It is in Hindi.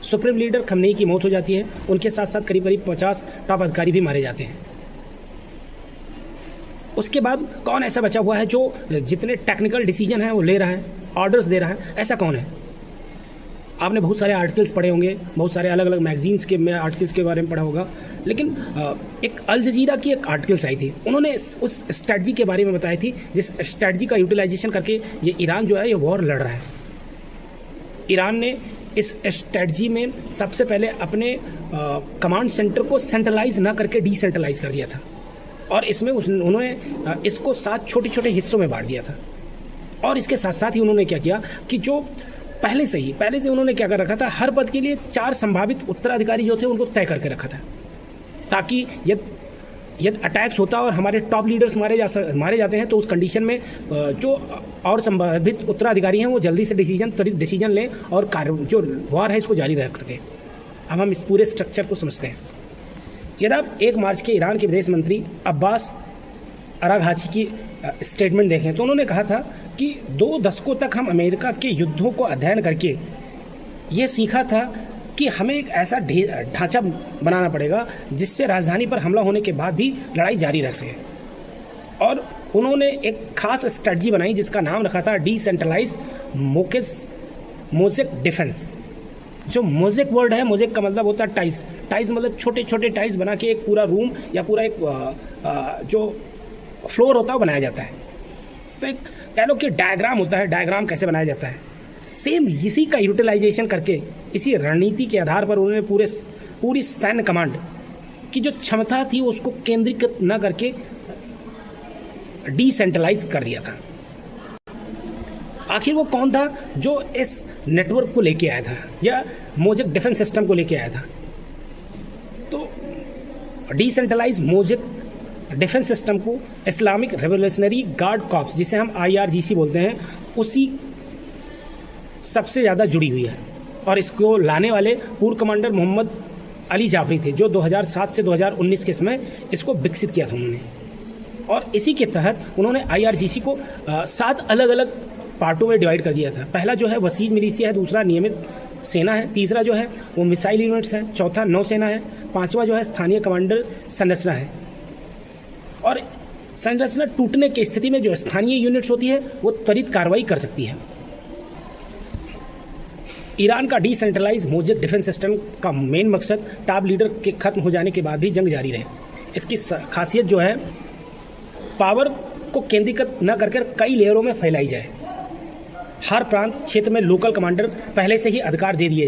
सुप्रीम लीडर खमनेई की मौत हो जाती है। उनके साथ साथ करीब करीब 50 टॉप अधिकारी भी मारे जाते हैं। उसके बाद कौन ऐसा बचा हुआ है जो जितने टेक्निकल डिसीजन हैं वो ले रहा है, ऑर्डर्स दे रहा है? ऐसा कौन है? आपने बहुत सारे आर्टिकल्स पढ़े होंगे, बहुत सारे अलग अलग मैगजीन्स के में आर्टिकल्स के बारे में पढ़ा होगा, लेकिन एक अल जजीरा की एक आर्टिकल्स आई थी, उन्होंने उस स्ट्रेटजी के बारे में बताई थी जिस स्ट्रेटजी का यूटिलाइजेशन करके ये ईरान जो है ये वॉर लड़ रहा है। ईरान ने इस स्ट्रेटजी में सबसे पहले अपने कमांड सेंटर को सेंट्रलाइज ना करके डिसेंट्रलाइज कर दिया था, और इसमें उन्होंने इसको 7 छोटे छोटे हिस्सों में बांट दिया था। और इसके साथ साथ ही उन्होंने क्या किया कि जो पहले से उन्होंने क्या कर रखा था, हर पद के लिए 4 संभावित उत्तराधिकारी जो थे उनको तय करके रखा था, ताकि यदि अटैक्स होता और हमारे टॉप लीडर्स मारे जाते हैं तो उस कंडीशन में जो और संभावित उत्तराधिकारी हैं वो जल्दी से डिसीजन लें और जो वॉर है इसको जारी रख सकें। अब हम इस पूरे स्ट्रक्चर को समझते हैं। यदि आप 1 मार्च के ईरान के विदेश मंत्री अब्बास अराघाची की स्टेटमेंट देखें तो उन्होंने कहा था कि 2 दशकों तक हम अमेरिका के युद्धों को अध्ययन करके ये सीखा था कि हमें एक ऐसा ढांचा बनाना पड़ेगा जिससे राजधानी पर हमला होने के बाद भी लड़ाई जारी रख सके। और उन्होंने एक खास स्ट्रेटजी बनाई जिसका नाम रखा था डिसेंट्रलाइज मोज़ेक डिफेंस। जो मोज़ेक वर्ड है, मोज़ेक का मतलब होता है टाइस मतलब छोटे छोटे टाइस बना के एक पूरा रूम या पूरा एक जो फ्लोर होता है बनाया जाता है। तो एक कह लो कि डायग्राम होता है, डायग्राम कैसे बनाया जाता है, सेम इसी का यूटिलाइजेशन करके इसी रणनीति के आधार पर उन्होंने पूरी सैन्य कमांड की जो क्षमता थी उसको केंद्रीकृत न करके डिसेंट्रलाइज कर दिया था। आखिर वो कौन था जो इस नेटवर्क को लेके आया था या मोज़ेक डिफेंस सिस्टम को लेके आया था? तो डिसेंट्रलाइज मोज़ेक डिफेंस सिस्टम को इस्लामिक रेवोल्यूशनरी गार्ड कॉर्प्स, जिसे हम IRGC बोलते हैं, उसी सबसे ज़्यादा जुड़ी हुई है। और इसको लाने वाले पूर्व कमांडर मोहम्मद अली जाफरी थे, जो 2007 से 2019 के समय इसको विकसित किया था उन्होंने। और इसी के तहत उन्होंने IRGC को 7 अलग अलग पार्टों में डिवाइड कर दिया था। पहला जो है वसीज मिलिशिया है, दूसरा नियमित सेना है, तीसरा जो है वो मिसाइल यूनिट्स है, चौथा नौसेना है, 5वां जो है स्थानीय कमांडर संरचना है। और संरचना टूटने की स्थिति में जो स्थानीय यूनिट्स होती है वो त्वरित कार्रवाई कर सकती है। ईरान का डिसेंट्रलाइज मोज़ेक डिफेंस सिस्टम का मेन मकसद टॉप लीडर के खत्म हो जाने के बाद भी जंग जारी रहे। इसकी खासियत जो है, पावर को केंद्रीकृत न करके कई लेयरों में फैलाई जाए। हर प्रांत क्षेत्र में लोकल कमांडर पहले से ही अधिकार दे दिए जाते हैं।